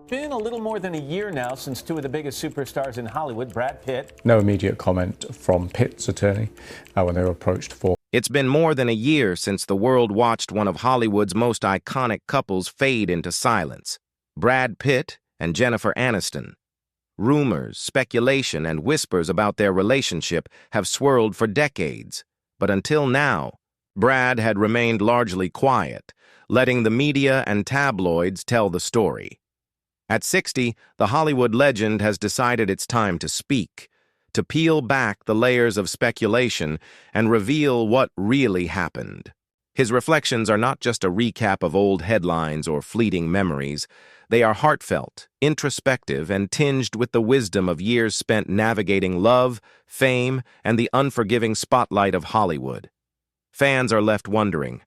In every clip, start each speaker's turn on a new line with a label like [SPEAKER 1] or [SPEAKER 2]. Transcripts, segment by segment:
[SPEAKER 1] Been a little more than a year now since two of the biggest superstars in Hollywood, Brad Pitt.
[SPEAKER 2] No immediate comment from Pitt's attorney when they were approached for.
[SPEAKER 3] It's been more than a year since the world watched one of Hollywood's most iconic couples fade into silence, Brad Pitt and Jennifer Aniston. Rumors, speculation, and whispers about their relationship have swirled for decades, but until now, Brad had remained largely quiet, letting the media and tabloids tell the story. At 60, the Hollywood legend has decided it's time to speak, to peel back the layers of speculation and reveal what really happened. His reflections are not just a recap of old headlines or fleeting memories. They are heartfelt, introspective, and tinged with the wisdom of years spent navigating love, fame, and the unforgiving spotlight of Hollywood. Fans are left wondering,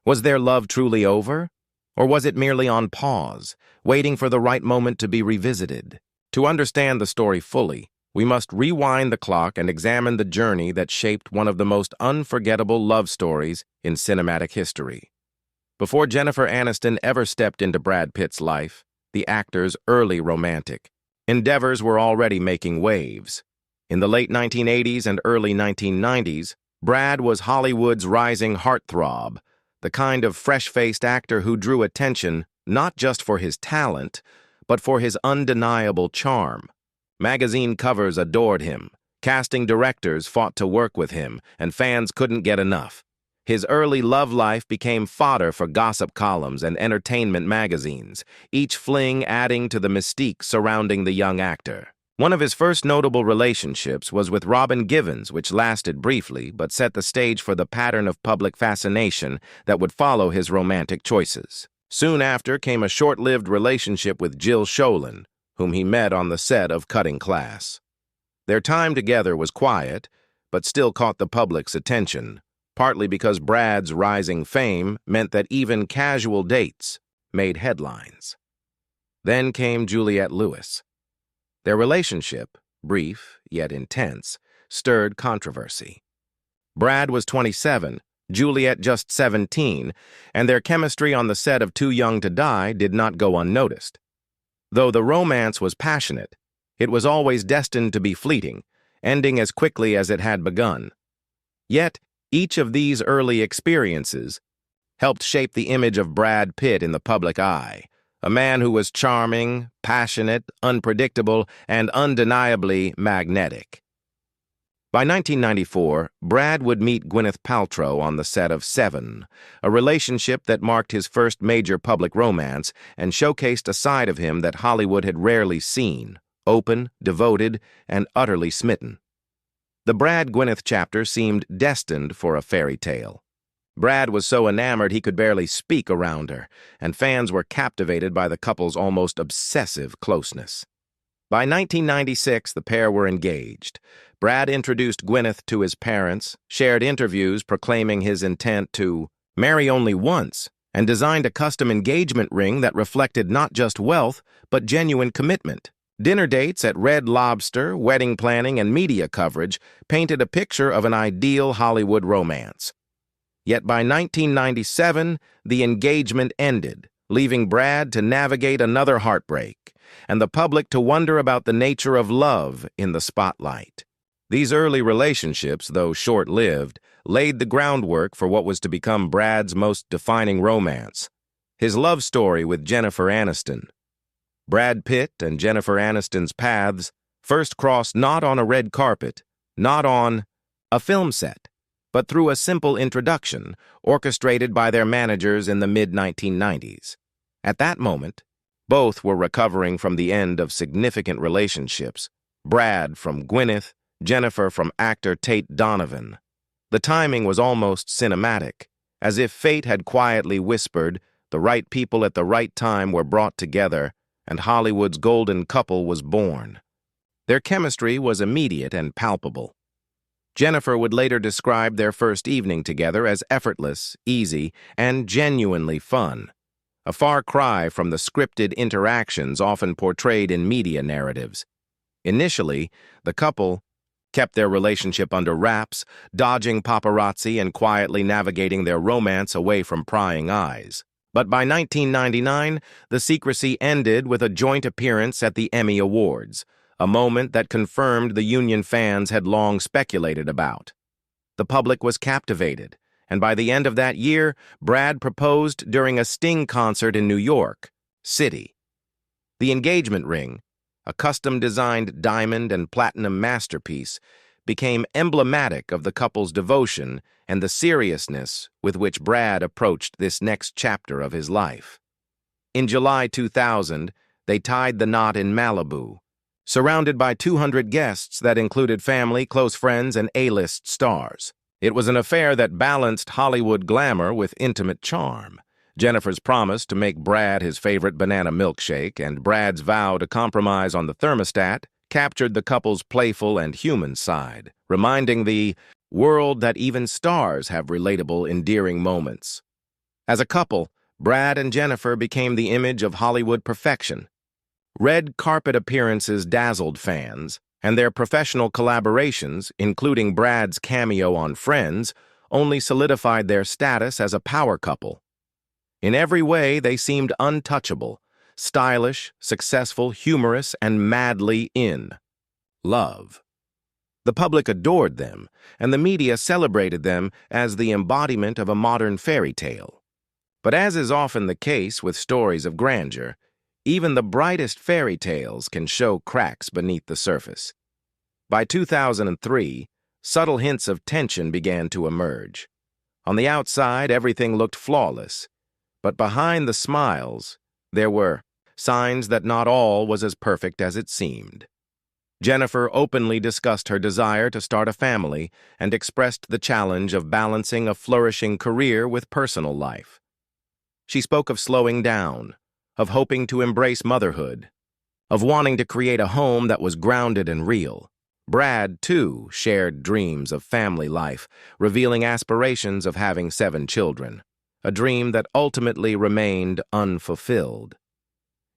[SPEAKER 3] was their love truly over? Or was it merely on pause, waiting for the right moment to be revisited? To understand the story fully, we must rewind the clock and examine the journey that shaped one of the most unforgettable love stories in cinematic history. Before Jennifer Aniston ever stepped into Brad Pitt's life, the actor's early romantic endeavors were already making waves. In the late 1980s and early 1990s, Brad was Hollywood's rising heartthrob, the kind of fresh-faced actor who drew attention not just for his talent, but for his undeniable charm. Magazine covers adored him, casting directors fought to work with him, and fans couldn't get enough. His early love life became fodder for gossip columns and entertainment magazines, each fling adding to the mystique surrounding the young actor. One of his first notable relationships was with Robin Givens, which lasted briefly but set the stage for the pattern of public fascination that would follow his romantic choices. Soon after came a short-lived relationship with Jill Schoelen, whom he met on the set of Cutting Class. Their time together was quiet, but still caught the public's attention, partly because Brad's rising fame meant that even casual dates made headlines. Then came Juliette Lewis. Their relationship, brief yet intense, stirred controversy. Brad was 27, Juliette just 17, and their chemistry on the set of Too Young to Die did not go unnoticed. Though the romance was passionate, it was always destined to be fleeting, ending as quickly as it had begun. Yet, each of these early experiences helped shape the image of Brad Pitt in the public eye, a man who was charming, passionate, unpredictable, and undeniably magnetic. By 1994, Brad would meet Gwyneth Paltrow on the set of Seven, a relationship that marked his first major public romance and showcased a side of him that Hollywood had rarely seen, open, devoted, and utterly smitten. The Brad-Gwyneth chapter seemed destined for a fairy tale. Brad was so enamored he could barely speak around her, and fans were captivated by the couple's almost obsessive closeness. By 1996, the pair were engaged. Brad introduced Gwyneth to his parents, shared interviews proclaiming his intent to marry only once, and designed a custom engagement ring that reflected not just wealth, but genuine commitment. Dinner dates at Red Lobster, wedding planning, and media coverage painted a picture of an ideal Hollywood romance. Yet by 1997, the engagement ended, leaving Brad to navigate another heartbreak, and the public to wonder about the nature of love in the spotlight. These early relationships, though short-lived, laid the groundwork for what was to become Brad's most defining romance, his love story with Jennifer Aniston. Brad Pitt and Jennifer Aniston's paths first crossed not on a red carpet, not on a film set, but through a simple introduction orchestrated by their managers in the mid-1990s. At that moment, both were recovering from the end of significant relationships, Brad from Gwyneth, Jennifer from actor Tate Donovan. The timing was almost cinematic, as if fate had quietly whispered, the right people at the right time were brought together, and Hollywood's golden couple was born. Their chemistry was immediate and palpable. Jennifer would later describe their first evening together as effortless, easy, and genuinely fun, a far cry from the scripted interactions often portrayed in media narratives. Initially, the couple kept their relationship under wraps, dodging paparazzi and quietly navigating their romance away from prying eyes. But by 1999, the secrecy ended with a joint appearance at the Emmy Awards, a moment that confirmed the union fans had long speculated about. The public was captivated, and by the end of that year, Brad proposed during a Sting concert in New York City. The engagement ring, a custom-designed diamond and platinum masterpiece, became emblematic of the couple's devotion and the seriousness with which Brad approached this next chapter of his life. In July 2000, they tied the knot in Malibu, surrounded by 200 guests that included family, close friends, and A-list stars. It was an affair that balanced Hollywood glamour with intimate charm. Jennifer's promise to make Brad his favorite banana milkshake and Brad's vow to compromise on the thermostat captured the couple's playful and human side, reminding the world that even stars have relatable, endearing moments. As a couple, Brad and Jennifer became the image of Hollywood perfection. Red carpet appearances dazzled fans, and their professional collaborations, including Brad's cameo on Friends, only solidified their status as a power couple. In every way, they seemed untouchable, stylish, successful, humorous, and madly in love. The public adored them, and the media celebrated them as the embodiment of a modern fairy tale. But as is often the case with stories of grandeur, even the brightest fairy tales can show cracks beneath the surface. By 2003, subtle hints of tension began to emerge. On the outside, everything looked flawless, but behind the smiles, there were signs that not all was as perfect as it seemed. Jennifer openly discussed her desire to start a family and expressed the challenge of balancing a flourishing career with personal life. She spoke of slowing down, of hoping to embrace motherhood, of wanting to create a home that was grounded and real. Brad, too, shared dreams of family life, revealing aspirations of having 7 children, a dream that ultimately remained unfulfilled.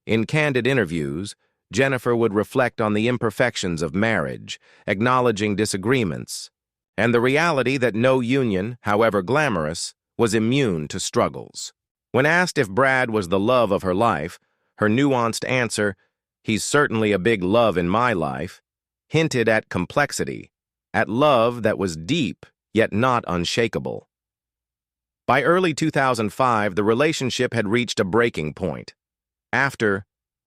[SPEAKER 3] In candid interviews, Jennifer would reflect on the imperfections of marriage, acknowledging disagreements, and the reality that no union, however glamorous, was immune to struggles. When asked if Brad was the love of her life, her nuanced answer, "He's certainly a big love in my life," hinted at complexity, at love that was deep yet not unshakable. By early 2005, the relationship had reached a breaking point. After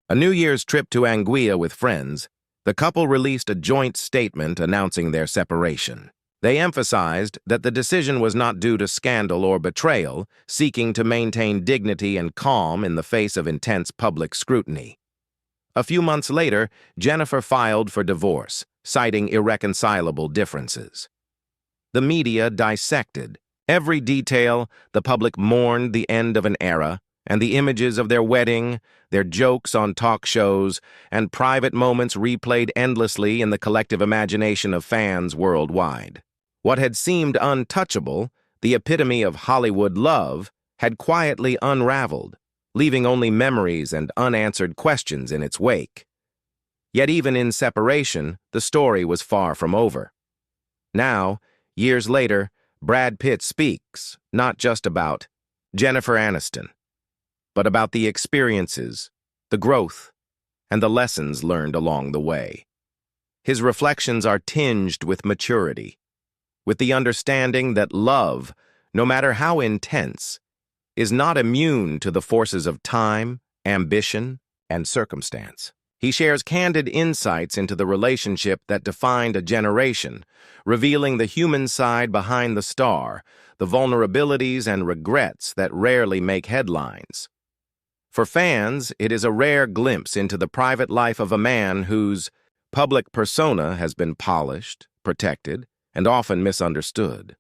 [SPEAKER 3] a New Year's trip to Anguilla with friends, the couple released a joint statement announcing their separation. They emphasized that the decision was not due to scandal or betrayal, seeking to maintain dignity and calm in the face of intense public scrutiny. A few months later, Jennifer filed for divorce, citing irreconcilable differences. The media dissected every detail. The public mourned the end of an era, and the images of their wedding, their jokes on talk shows, and private moments replayed endlessly in the collective imagination of fans worldwide. What had seemed untouchable, the epitome of Hollywood love, had quietly unraveled, leaving only memories and unanswered questions in its wake. Yet even in separation, the story was far from over. Now, years later, Brad Pitt speaks not just about Jennifer Aniston, but about the experiences, the growth, and the lessons learned along the way. His reflections are tinged with maturity, with the understanding that love, no matter how intense, is not immune to the forces of time, ambition, and circumstance. He shares candid insights into the relationship that defined a generation, revealing the human side behind the star, the vulnerabilities and regrets that rarely make headlines. For fans, it is a rare glimpse into the private life of a man whose public persona has been polished, protected, and often misunderstood.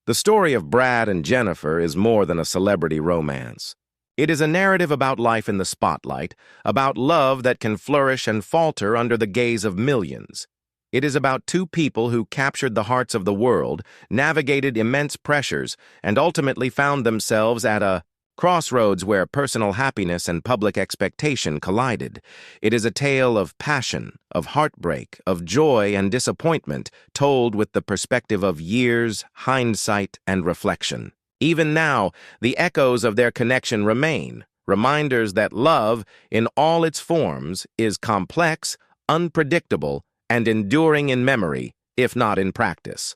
[SPEAKER 3] The story of Brad and Jennifer is more than a celebrity romance. It is a narrative about life in the spotlight, about love that can flourish and falter under the gaze of millions. It is about 2 people who captured the hearts of the world, navigated immense pressures, and ultimately found themselves at a crossroads where personal happiness and public expectation collided. It is a tale of passion, of heartbreak, of joy and disappointment, told with the perspective of years, hindsight, and reflection. Even now, the echoes of their connection remain, reminders that love, in all its forms, is complex, unpredictable, and enduring in memory, if not in practice.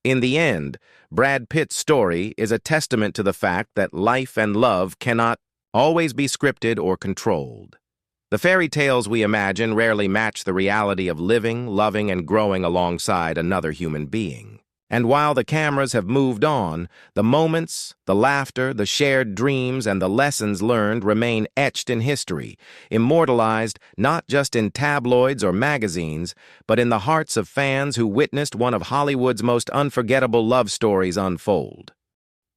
[SPEAKER 3] In the end, Brad Pitt's story is a testament to the fact that life and love cannot always be scripted or controlled. The fairy tales we imagine rarely match the reality of living, loving, and growing alongside another human being. And while the cameras have moved on, the moments, the laughter, the shared dreams, and the lessons learned remain etched in history, immortalized not just in tabloids or magazines, but in the hearts of fans who witnessed one of Hollywood's most unforgettable love stories unfold.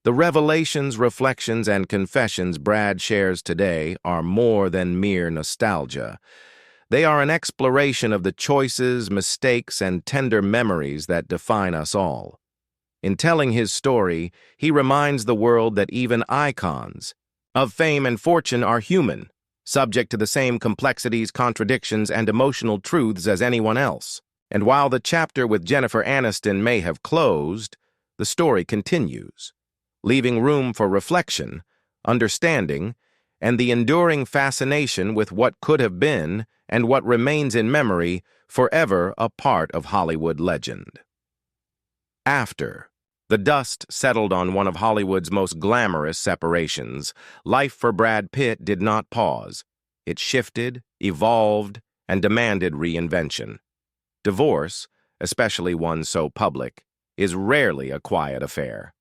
[SPEAKER 3] The revelations, reflections, and confessions Brad shares today are more than mere nostalgia. They are an exploration of the choices, mistakes, and tender memories that define us all. In telling his story, he reminds the world that even icons of fame and fortune are human, subject to the same complexities, contradictions, and emotional truths as anyone else. And while the chapter with Jennifer Aniston may have closed, the story continues, leaving room for reflection, understanding, and the enduring fascination with what could have been and what remains in memory, forever a part of Hollywood legend. After the dust settled on one of Hollywood's most glamorous separations, life for Brad Pitt did not pause. It shifted, evolved, and demanded reinvention. Divorce, especially one so public, is rarely a quiet affair.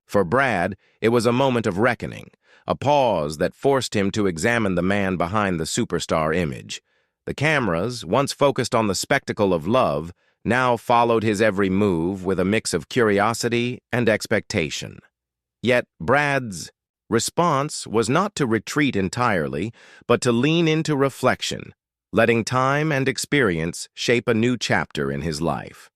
[SPEAKER 3] For Brad, it was a moment of reckoning, a pause that forced him to examine the man behind the superstar image. The cameras, once focused on the spectacle of love, now followed his every move with a mix of curiosity and expectation. Yet Brad's response was not to retreat entirely, but to lean into reflection, letting time and experience shape a new chapter in his life.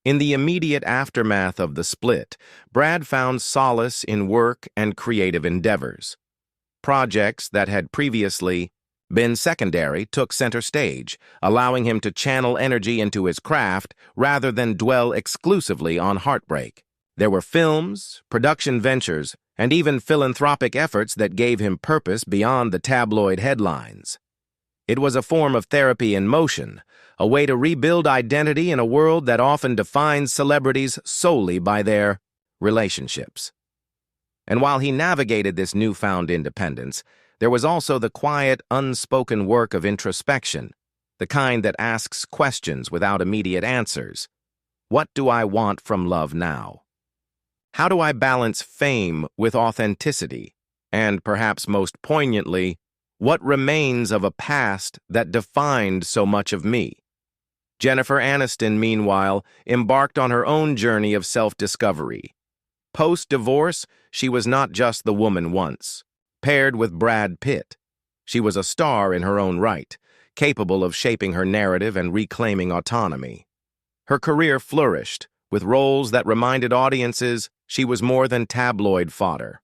[SPEAKER 3] In the immediate aftermath of the split, Brad found solace in work and creative endeavors. Projects that had previously been secondary took center stage, allowing him to channel energy into his craft rather than dwell exclusively on heartbreak. There were films, production ventures, and even philanthropic efforts that gave him purpose beyond the tabloid headlines. It was a form of therapy in motion, a way to rebuild identity in a world that often defines celebrities solely by their relationships. And while he navigated this newfound independence, there was also the quiet, unspoken work of introspection, the kind that asks questions without immediate answers. What do I want from love now? How do I balance fame with authenticity? And perhaps most poignantly, what remains of a past that defined so much of me? Jennifer Aniston, meanwhile, embarked on her own journey of self-discovery. Post-divorce, she was not just the woman once. Paired with Brad Pitt, she was a star in her own right, capable of shaping her narrative and reclaiming autonomy. Her career flourished, with roles that reminded audiences she was more than tabloid fodder.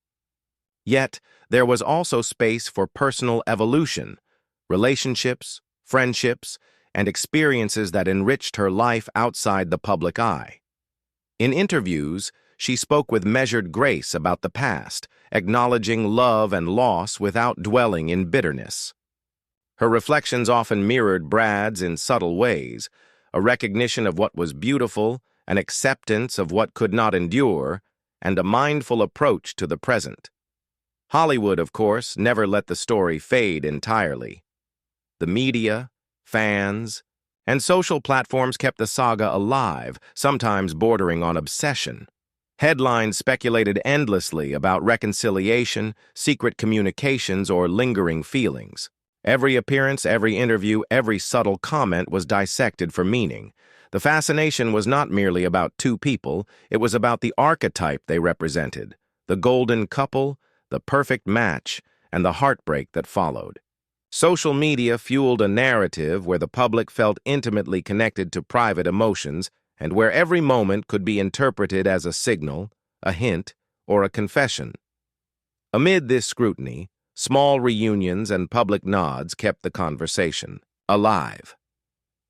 [SPEAKER 3] Yet, there was also space for personal evolution, relationships, friendships, and experiences that enriched her life outside the public eye. In interviews, she spoke with measured grace about the past, acknowledging love and loss without dwelling in bitterness. Her reflections often mirrored Brad's in subtle ways, a recognition of what was beautiful, an acceptance of what could not endure, and a mindful approach to the present. Hollywood, of course, never let the story fade entirely. The media, fans, and social platforms kept the saga alive, sometimes bordering on obsession. Headlines speculated endlessly about reconciliation, secret communications, or lingering feelings. Every appearance, every interview, every subtle comment was dissected for meaning. The fascination was not merely about two people, it was about the archetype they represented, the golden couple, the perfect match, and the heartbreak that followed. Social media fueled a narrative where the public felt intimately connected to private emotions and where every moment could be interpreted as a signal, a hint, or a confession. Amid this scrutiny, small reunions and public nods kept the conversation alive.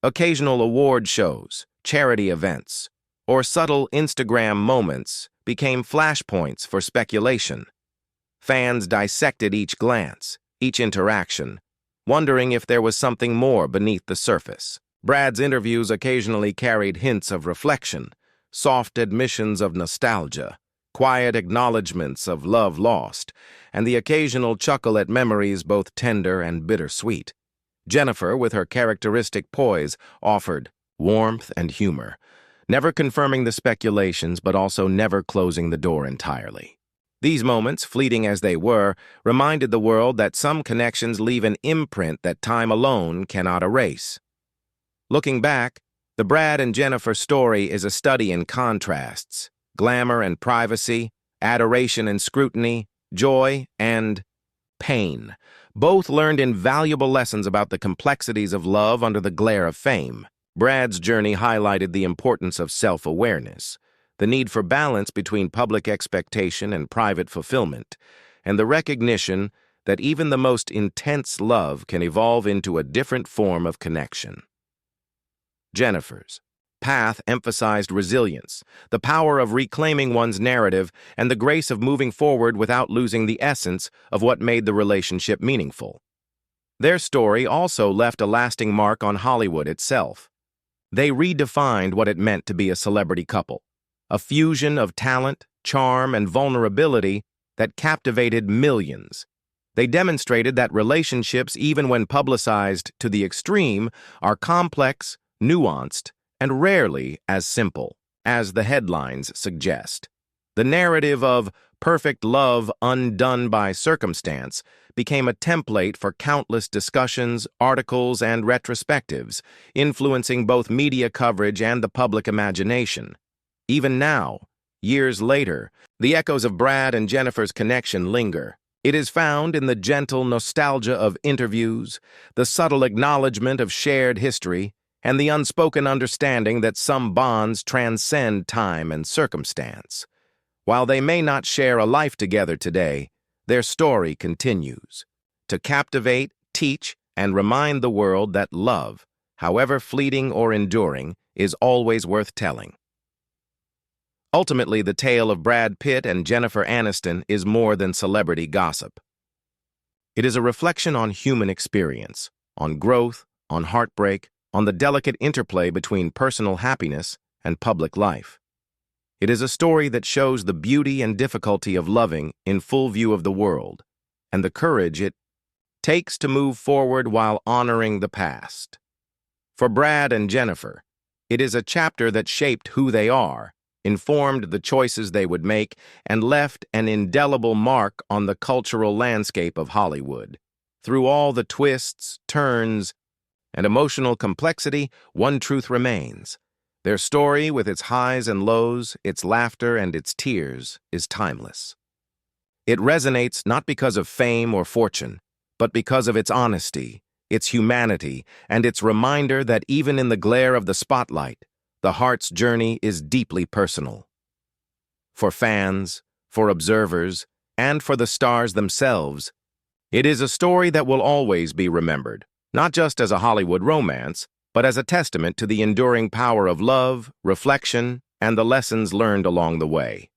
[SPEAKER 3] Occasional award shows, charity events, or subtle Instagram moments became flashpoints for speculation. Fans dissected each glance, each interaction, wondering if there was something more beneath the surface. Brad's interviews occasionally carried hints of reflection, soft admissions of nostalgia, quiet acknowledgments of love lost, and the occasional chuckle at memories both tender and bittersweet. Jennifer, with her characteristic poise, offered warmth and humor, never confirming the speculations but also never closing the door entirely. These moments, fleeting as they were, reminded the world that some connections leave an imprint that time alone cannot erase. Looking back, the Brad and Jennifer story is a study in contrasts, glamour and privacy, adoration and scrutiny, joy and pain. Both learned invaluable lessons about the complexities of love under the glare of fame. Brad's journey highlighted the importance of self-awareness, the need for balance between public expectation and private fulfillment, and the recognition that even the most intense love can evolve into a different form of connection. Jennifer's path emphasized resilience, the power of reclaiming one's narrative, and the grace of moving forward without losing the essence of what made the relationship meaningful. Their story also left a lasting mark on Hollywood itself. They redefined what it meant to be a celebrity couple, a fusion of talent, charm, and vulnerability that captivated millions. They demonstrated that relationships, even when publicized to the extreme, are complex, nuanced, and rarely as simple as the headlines suggest. The narrative of perfect love undone by circumstance became a template for countless discussions, articles, and retrospectives, influencing both media coverage and the public imagination. Even now, years later, the echoes of Brad and Jennifer's connection linger. It is found in the gentle nostalgia of interviews, the subtle acknowledgement of shared history, and the unspoken understanding that some bonds transcend time and circumstance. While they may not share a life together today, their story continues to captivate, teach, and remind the world that love, however fleeting or enduring, is always worth telling. Ultimately, the tale of Brad Pitt and Jennifer Aniston is more than celebrity gossip. It is a reflection on human experience, on growth, on heartbreak, on the delicate interplay between personal happiness and public life. It is a story that shows the beauty and difficulty of loving in full view of the world, and the courage it takes to move forward while honoring the past. For Brad and Jennifer, it is a chapter that shaped who they are, informed the choices they would make, and left an indelible mark on the cultural landscape of Hollywood. Through all the twists, turns, and emotional complexity, one truth remains. Their story, with its highs and lows, its laughter and its tears, is timeless. It resonates not because of fame or fortune, but because of its honesty, its humanity, and its reminder that even in the glare of the spotlight, the heart's journey is deeply personal. For fans, for observers, and for the stars themselves, it is a story that will always be remembered, not just as a Hollywood romance, but as a testament to the enduring power of love, reflection, and the lessons learned along the way.